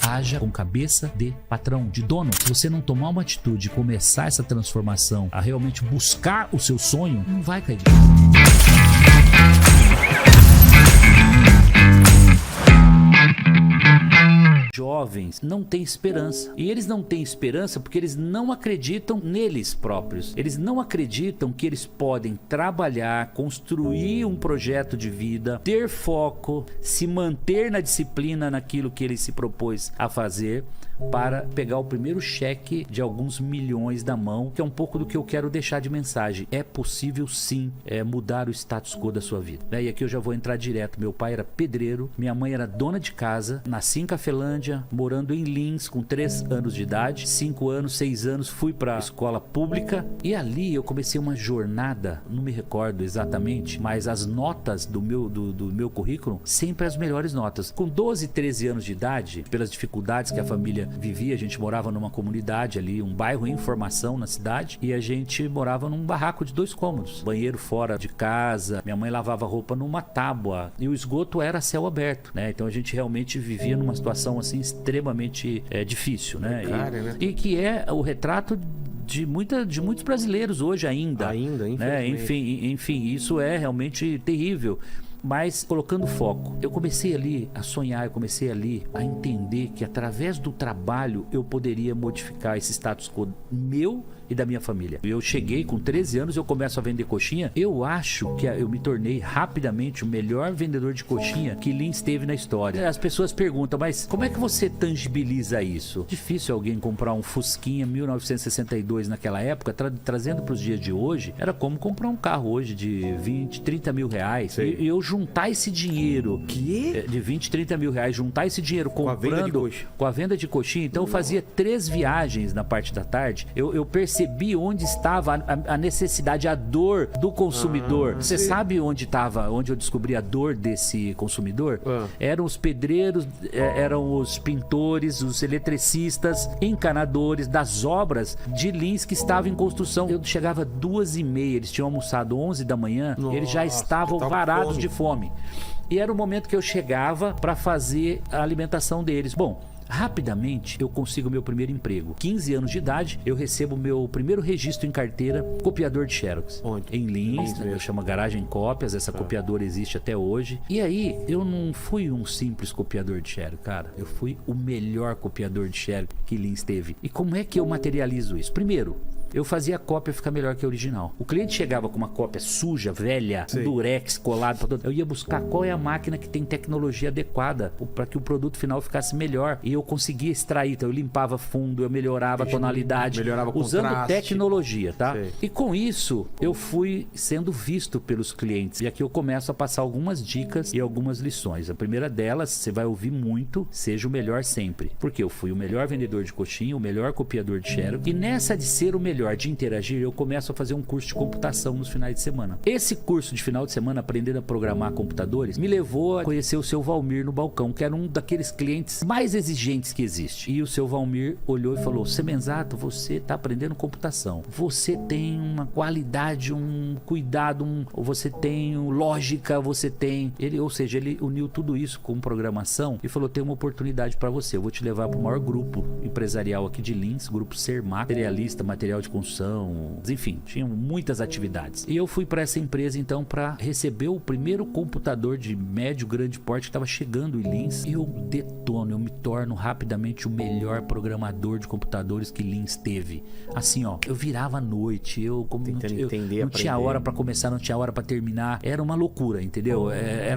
haja com cabeça de patrão, de dono. Se você não tomar uma atitude e começar essa transformação, a realmente buscar o seu sonho, não vai cair de cara. Jovens não têm esperança. E eles não têm esperança porque eles não acreditam neles próprios. Eles não acreditam que eles podem trabalhar, construir um projeto de vida, ter foco, se manter na disciplina naquilo que ele se propôs a fazer, para pegar o primeiro cheque de alguns milhões da mão, que é um pouco do que eu quero deixar de mensagem. É possível sim mudar o status quo da sua vida, né? E aqui eu já vou entrar direto. Meu pai era pedreiro, minha mãe era dona de casa, nasci em Cafelândia, morando em Lins com 3 anos de idade, 5 anos, 6 anos, fui para escola pública e ali eu comecei uma jornada, não me recordo exatamente, mas as notas do meu currículo, sempre as melhores notas. Com 12, 13 anos de idade, pelas dificuldades que a família vivia, a gente morava numa comunidade ali, um bairro em formação na cidade, e a gente morava num barraco de 2 cômodos, banheiro fora de casa, minha mãe lavava roupa numa tábua e o esgoto era a céu aberto, né? Então a gente realmente vivia numa situação assim extremamente difícil, né? E que é o retrato de muitos brasileiros hoje ainda, né? Enfim, isso é realmente terrível. Mas colocando foco, eu comecei ali a sonhar, eu comecei ali a entender que através do trabalho eu poderia modificar esse status quo meu e da minha família. Eu cheguei com 13 anos, eu começo a vender coxinha. Eu acho que eu me tornei rapidamente o melhor vendedor de coxinha que Lins teve na história. As pessoas perguntam, mas como é que você tangibiliza isso? Difícil alguém comprar um Fusquinha 1962 naquela época, trazendo para os dias de hoje, era como comprar um carro hoje de 20, 30 mil reais. E eu juntar esse dinheiro de 20, 30 mil reais, juntar esse dinheiro comprando com a venda de coxinha. Então eu fazia 3 viagens na parte da tarde. Eu percebi onde estava a necessidade, a dor do consumidor. Você sabe onde eu descobri a dor desse consumidor? Eram os pedreiros, eram os pintores, os eletricistas, encanadores das obras de Lins que estavam em construção. Eu chegava 2h30, eles tinham almoçado 11 da manhã, eles já estavam varados de fome. E era o momento que eu chegava para fazer a alimentação deles. Bom, rapidamente eu consigo meu primeiro emprego. 15 anos de idade, eu recebo meu primeiro registro em carteira, copiador de Xerox. Onde? Em Lins, né? Chama Garagem Cópias, essa copiadora existe até hoje. E aí, eu não fui um simples copiador de Xerox, cara. Eu fui o melhor copiador de Xerox que Lins teve. E como é que eu materializo isso? Primeiro, eu fazia a cópia ficar melhor que a original. O cliente chegava com uma cópia suja, velha, durex, colado, eu ia buscar qual é a máquina que tem tecnologia adequada para que o produto final ficasse melhor. E eu conseguia extrair, então eu limpava fundo, eu melhorava a tonalidade, usando tecnologia, tá? E com isso, eu fui sendo visto pelos clientes. E aqui eu começo a passar algumas dicas e algumas lições. A primeira delas, você vai ouvir muito, seja o melhor sempre. Porque eu fui o melhor vendedor de coxinha, o melhor copiador de Xerox. E nessa de ser o melhor, de interagir, eu começo a fazer um curso de computação nos finais de semana. Esse curso de final de semana, aprendendo a programar computadores, me levou a conhecer o seu Valmir no balcão, que era um daqueles clientes mais exigentes que existe. E o seu Valmir olhou e falou: Semenzato, você está aprendendo computação. Você tem uma qualidade, um cuidado, você tem lógica, você tem... Ou seja, ele uniu tudo isso com programação e falou: tem uma oportunidade para você. Eu vou te levar para o maior grupo empresarial aqui de Lins, grupo Sermac, materialista, material de construção, enfim, tinham muitas atividades. E eu fui para essa empresa então para receber o primeiro computador de médio, grande porte que estava chegando em Lins. Eu detono, eu me torno rapidamente o melhor programador de computadores que Lins teve. Assim, ó, eu virava à noite, eu não tinha hora para começar, não tinha hora para terminar, era uma loucura, entendeu?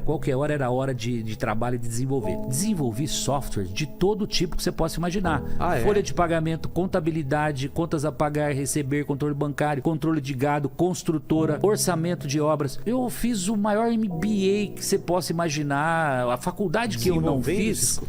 Qualquer hora era hora de trabalho e de desenvolver. Desenvolvi software de todo tipo que você possa imaginar. Folha de pagamento, contabilidade, contas a pagar, receber, controle bancário, controle de gado, construtora, orçamento de obras. Eu fiz o maior MBA que você possa imaginar. A faculdade que eu não fiz,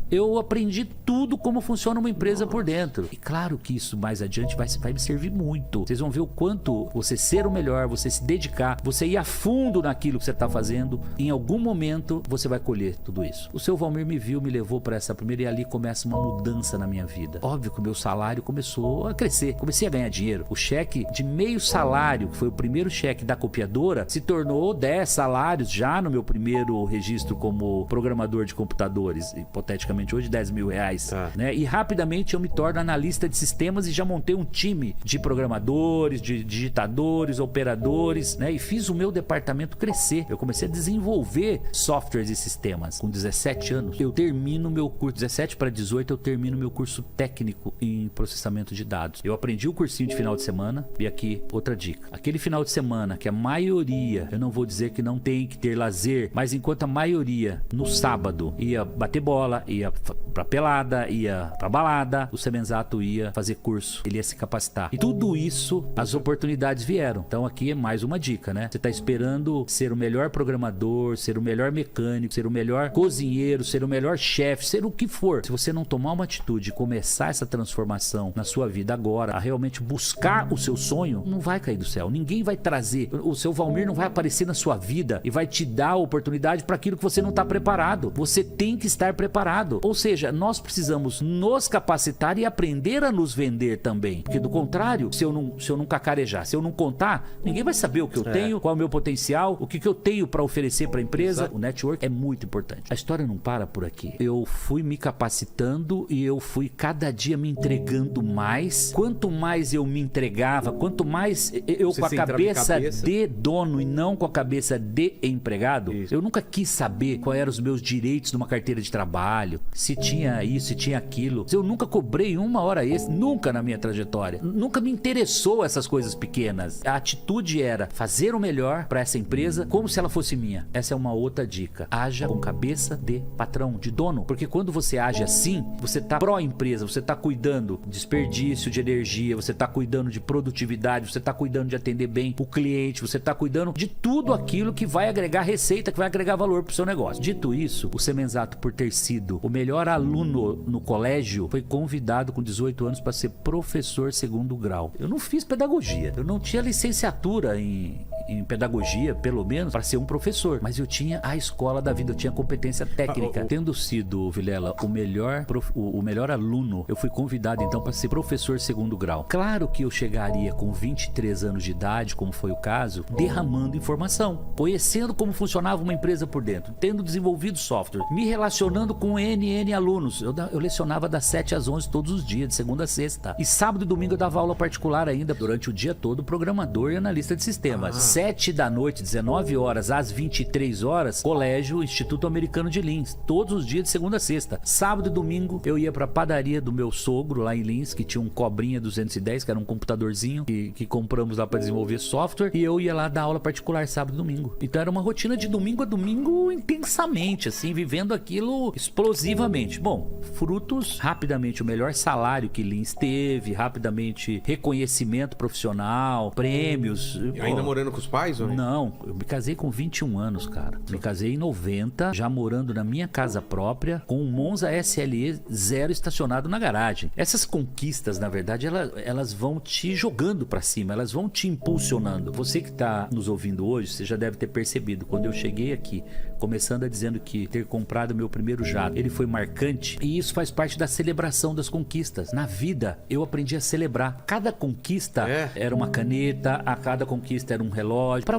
eu aprendi tudo como funciona uma empresa por dentro. E claro que isso mais adiante vai me servir muito. Vocês vão ver o quanto você ser o melhor, você se dedicar, você ir a fundo naquilo que você está fazendo, em algum momento você vai colher tudo isso. O seu Valmir me viu, me levou para essa primeira, e ali começa uma mudança na minha vida. Óbvio que o meu salário começou a crescer, comecei a ganhar dinheiro. O cheque de meio salário, que foi o primeiro cheque da copiadora, se tornou 10 salários já no meu primeiro registro como programador de computadores, hipoteticamente justamente hoje, R$10.000, né? E rapidamente eu me torno analista de sistemas e já montei um time de programadores, de digitadores, operadores, né? E fiz o meu departamento crescer. Eu comecei a desenvolver softwares e sistemas. Com 17 anos, eu termino meu curso, 17 para 18, eu termino meu curso técnico em processamento de dados. Eu aprendi o cursinho de final de semana. E aqui, outra dica. Aquele final de semana que a maioria, eu não vou dizer que não tem que ter lazer, mas enquanto a maioria, no sábado, ia bater bola, ia pra pelada, ia pra balada, o Semenzato ia fazer curso, ele ia se capacitar. E tudo isso, as oportunidades vieram. Então aqui é mais uma dica, né? Você tá esperando ser o melhor programador, ser o melhor mecânico, ser o melhor cozinheiro, ser o melhor chefe, ser o que for. Se você não tomar uma atitude e começar essa transformação na sua vida agora, a realmente buscar o seu sonho, não vai cair do céu. Ninguém vai trazer, o seu Valmir não vai aparecer na sua vida e vai te dar a oportunidade para aquilo que você não está preparado. Você tem que estar preparado. Ou seja, nós precisamos nos capacitar e aprender a nos vender também. Porque do contrário, se eu não cacarejar, se eu não contar, ninguém vai saber o que eu tenho, qual é o meu potencial, o que eu tenho para oferecer para a empresa. Exato. O network é muito importante. A história não para por aqui. Eu fui me capacitando e eu fui cada dia me entregando mais. Quanto mais eu me entregava, quanto mais eu com a cabeça de dono e não com a cabeça de empregado, eu nunca quis saber quais eram os meus direitos numa carteira de trabalho, se tinha isso, se tinha aquilo. Eu nunca cobrei uma hora extra, nunca na minha trajetória. Nunca me interessou essas coisas pequenas. A atitude era fazer o melhor para essa empresa como se ela fosse minha. Essa é uma outra dica. Haja com cabeça de patrão, de dono. Porque quando você age assim, você tá pró-empresa, você tá cuidando de desperdício de energia, você tá cuidando de produtividade, você tá cuidando de atender bem o cliente, você tá cuidando de tudo aquilo que vai agregar receita, que vai agregar valor pro seu negócio. Dito isso, o Semenzato, por ter sido o melhor aluno no colégio, foi convidado com 18 anos para ser professor segundo grau. Eu não fiz pedagogia, eu não tinha licenciatura em pedagogia, pelo menos, para ser um professor, mas eu tinha a escola da vida, eu tinha competência técnica. Tendo sido, Vilela, o melhor aluno, eu fui convidado então para ser professor segundo grau. Claro que eu chegaria com 23 anos de idade, como foi o caso, derramando informação, conhecendo como funcionava uma empresa por dentro, tendo desenvolvido software, me relacionando com N alunos. Eu lecionava das 7 às 11 todos os dias, de segunda a sexta. E sábado e domingo eu dava aula particular ainda, durante o dia todo, programador e analista de sistemas. 7 da noite, 19 horas às 23 horas, colégio Instituto Americano de Lins, todos os dias de segunda a sexta. Sábado e domingo eu ia pra padaria do meu sogro lá em Lins, que tinha um Cobrinha 210, que era um computadorzinho que compramos lá para desenvolver software, e eu ia lá dar aula particular sábado e domingo. Então era uma rotina de domingo a domingo intensamente, assim, vivendo aquilo explosivamente. Bom, frutos, rapidamente o melhor salário que Lins teve, rapidamente reconhecimento profissional, prêmios. E ainda morando com os pais ou não? Não, eu me casei com 21 anos, cara. Me casei em 90, já morando na minha casa própria, com um Monza SLE 0 estacionado na garagem. Essas conquistas, na verdade, elas vão te jogando pra cima, elas vão te impulsionando. Você que tá nos ouvindo hoje, você já deve ter percebido, quando eu cheguei aqui, começando a dizendo que ter comprado meu primeiro jato, ele foi marcante, e isso faz parte da celebração das conquistas. Na vida, eu aprendi a celebrar. Cada conquista era uma caneta, a cada conquista era um relógio, para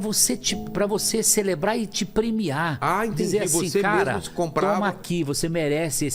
você celebrar e te premiar. Entendi. Dizer assim, você cara, mesmo comprava... toma aqui, você merece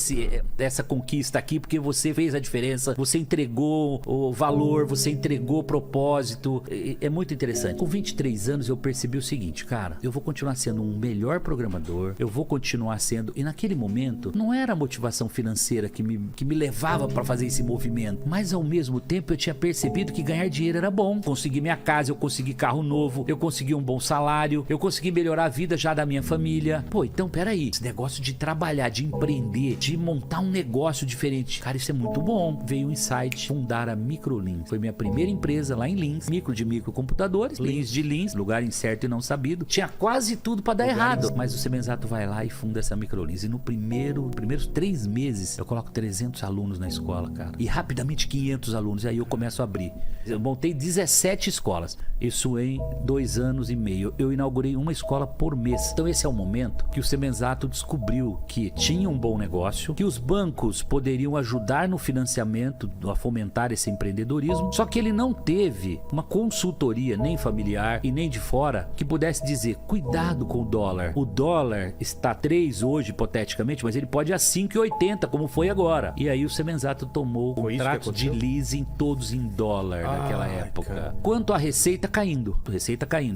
essa conquista aqui, porque você fez a diferença, você entregou o valor, você entregou o propósito. É muito interessante. Com 23 anos eu percebi o seguinte, cara, eu vou continuar sendo um melhor programador, eu vou continuar sendo, e naquele momento não era a motivação financeira que me levava para fazer esse movimento, mas ao mesmo tempo eu tinha percebido que ganhar dinheiro era bom. Consegui minha casa, eu consegui carro novo, eu consegui um bom salário, eu consegui melhorar a vida já da minha família. Pô, então peraí, esse negócio de trabalhar, de empreender, de montar um negócio diferente, cara, isso é muito bom. Veio um insight, fundar a Microlins. Foi minha primeira empresa lá em Lins, microcomputadores, Lins de Lins, lugar incerto e não sabido. Tinha quase tudo pra dar errado, mas o Semenzato vai lá e funda essa Microlins. E no primeiros 3 meses, eu coloco 300 alunos na escola, cara. E rapidamente 500 alunos, e aí eu começo a abrir. Eu montei 17 escolas. Isso em 2 anos e meio. Eu inaugurei uma escola por mês. Então esse é o momento que o Semenzato descobriu que tinha um bom negócio, que os bancos poderiam ajudar no financiamento, a fomentar esse empreendedorismo, só que ele não teve uma consultoria, nem familiar e nem de fora, que pudesse dizer, cuidado com o dólar. O dólar dólar está 3 hoje, hipoteticamente, mas ele pode ir a 5,80, como foi agora. E aí o Semenzato tomou contratos de leasing todos em dólar naquela época. Cara. Quanto à receita caindo.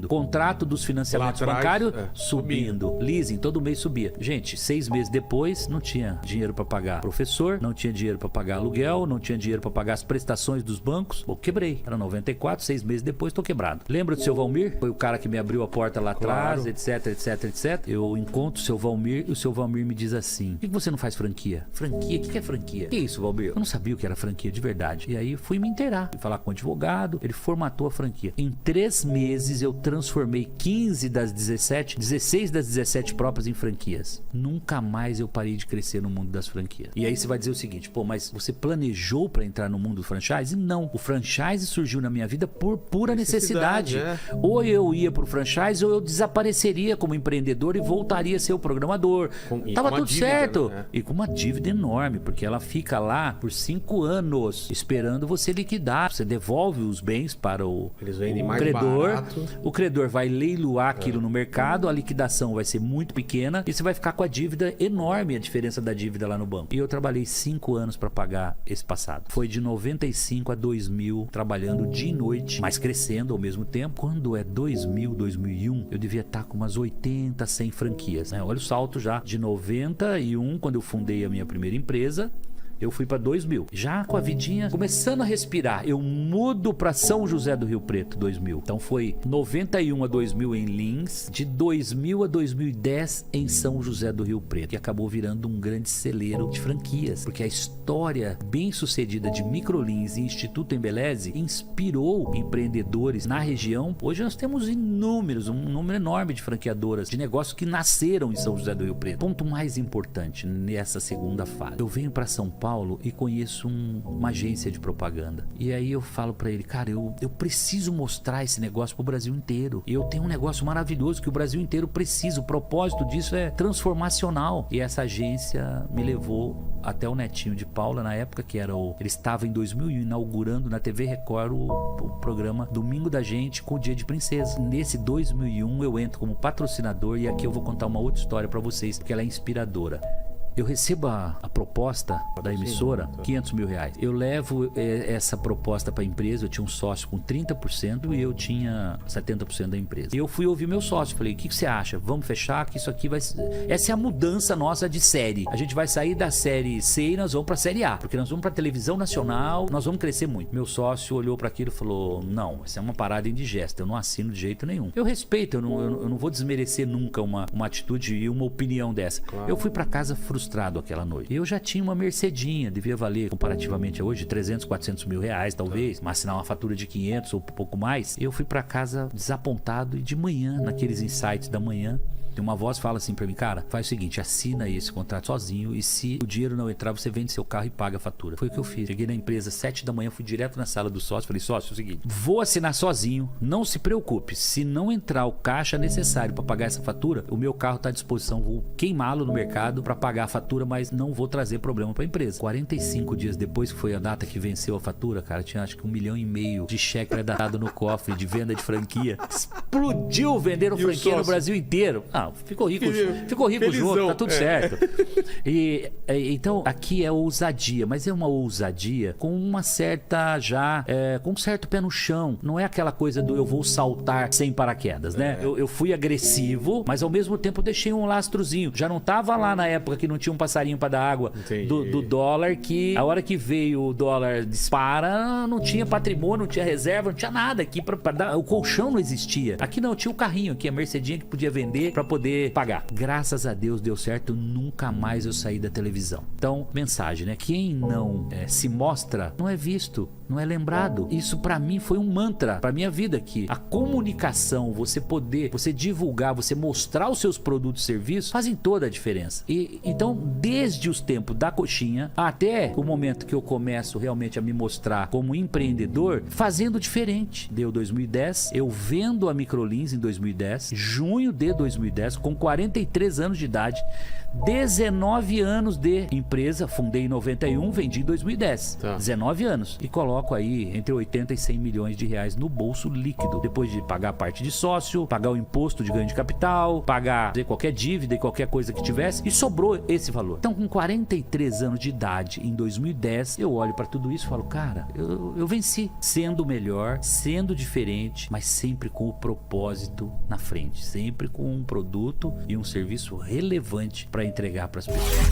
Contrato dos financiamentos bancários subindo. Leasing todo mês subia. Gente, 6 meses depois não tinha dinheiro para pagar professor, não tinha dinheiro para pagar aluguel, não tinha dinheiro para pagar as prestações dos bancos. Pô, quebrei. Era 94, 6 meses depois tô quebrado. Lembra do seu Valmir? Foi o cara que me abriu a porta lá atrás, etc. Eu encontro o seu Valmir e o seu Valmir me diz assim: por que você não faz franquia? Franquia? O que é franquia? Que é isso, Valmir? Eu não sabia o que era franquia de verdade. E aí fui me inteirar, fui falar com o advogado, ele formatou a franquia. Em 3 meses eu transformei 16 das 17 próprias em franquias. Nunca mais eu parei de crescer no mundo das franquias. E aí você vai dizer o seguinte: pô, mas você planejou para entrar no mundo do franchise? Não. O franchise surgiu na minha vida por pura necessidade. Ou eu ia pro franchise ou eu desapareceria como empreendedor e voltaria a ser o programador. Tava tudo certo. Né? E com uma dívida enorme, porque ela fica lá por 5 anos esperando você liquidar. Você devolve os bens para o credor. Barato. O credor vai leiloar aquilo no mercado, a liquidação vai ser muito pequena e você vai ficar com a dívida enorme, a diferença da dívida lá no banco. E eu trabalhei 5 anos para pagar esse passado. Foi de 95 a 2000, trabalhando dia e noite, mas crescendo ao mesmo tempo. Quando é 2000, 2001, eu devia estar com umas 80, 100 franquias, né? Olha o salto já de 91, quando eu fundei a minha primeira empresa. Eu fui para 2000. Já com a vidinha começando a respirar, eu mudo para São José do Rio Preto, 2000. Então foi 91 a 2000 em Lins, de 2000 a 2010 em São José do Rio Preto. E acabou virando um grande celeiro de franquias, porque a história bem sucedida de Microlins e Instituto Embeleze inspirou empreendedores na região. Hoje nós temos inúmeros, um número enorme de franqueadoras, de negócios que nasceram em São José do Rio Preto. Ponto mais importante nessa segunda fase. Eu venho para São Paulo e conheço uma agência de propaganda. E aí eu falo pra ele: cara, eu preciso mostrar esse negócio pro Brasil inteiro. E eu tenho um negócio maravilhoso que o Brasil inteiro precisa. O propósito disso é transformacional. E essa agência me levou até o Netinho de Paula, na época que era ele estava em 2001 inaugurando na TV Record o programa Domingo da Gente com o Dia de Princesa. Nesse 2001 eu entro como patrocinador e aqui eu vou contar uma outra história pra vocês, porque ela é inspiradora. Eu recebo a proposta da emissora, R$500 mil. Eu levo essa proposta para a empresa. Eu tinha um sócio com 30% e eu tinha 70% da empresa. E eu fui ouvir meu sócio. Falei: o que você acha? Vamos fechar que isso aqui vai... Essa é a mudança nossa de série. A gente vai sair da série C e nós vamos para a série A. Porque nós vamos para televisão nacional, nós vamos crescer muito. Meu sócio olhou para aquilo e falou: não, isso é uma parada indigesta. Eu não assino de jeito nenhum. Eu respeito, eu não vou desmerecer nunca uma atitude e uma opinião dessa. Claro. Eu fui para casa frustrado aquela noite. Eu já tinha uma Mercedinha, devia valer comparativamente a hoje 300, 400 mil reais talvez, mas assinar uma fatura de 500 ou um pouco mais. Eu fui para casa desapontado e de manhã, naqueles insights da manhã, tem uma voz que fala assim pra mim: cara, faz o seguinte, assina aí esse contrato sozinho e se o dinheiro não entrar, você vende seu carro e paga a fatura. Foi o que eu fiz. Cheguei na empresa 7 da manhã, fui direto na sala do sócio, falei: sócio, é o seguinte, vou assinar sozinho, não se preocupe, se não entrar o caixa necessário para pagar essa fatura, o meu carro tá à disposição, vou queimá-lo no mercado para pagar a fatura, mas não vou trazer problema pra empresa. 45 dias depois, que foi a data que venceu a fatura, cara, tinha acho que 1,5 milhão de cheque pré-datado no cofre de venda de franquia. Explodiu vendendo franquia no Brasil inteiro. Ficou rico felizão, junto, tá tudo certo. Então aqui é ousadia, mas é uma ousadia com uma certa com um certo pé no chão. Não é aquela coisa do eu vou saltar sem paraquedas, né? Eu fui agressivo, mas ao mesmo tempo deixei um lastrozinho. Já não tava lá na época que não tinha um passarinho para dar água do dólar, que a hora que veio o dólar dispara, não tinha patrimônio, não tinha reserva, não tinha nada aqui para dar. O colchão não existia. Aqui não, tinha o carrinho aqui, a Mercedinha que podia vender para poder pagar. Graças a Deus deu certo, nunca mais eu saí da televisão. Então, mensagem, né? Quem não se mostra, não é visto, não é lembrado. Isso pra mim foi um mantra pra minha vida, que a comunicação, você divulgar, você mostrar os seus produtos e serviços, fazem toda a diferença. E então, desde os tempos da coxinha até o momento que eu começo realmente a me mostrar como empreendedor, fazendo diferente. Deu 2010, eu vendo a Microlins em 2010, junho de 2010, com 43 anos de idade, 19 anos de empresa, fundei em 91, vendi em 2010. 19 anos. E coloco coloco aí entre 80 e 100 milhões de reais no bolso líquido, depois de pagar a parte de sócio, pagar o imposto de ganho de capital, pagar qualquer dívida e qualquer coisa que tivesse, e sobrou esse valor. Então, com 43 anos de idade, em 2010, eu olho para tudo isso e falo, cara, eu venci, sendo melhor, sendo diferente, mas sempre com o propósito na frente, sempre com um produto e um serviço relevante para entregar para as pessoas.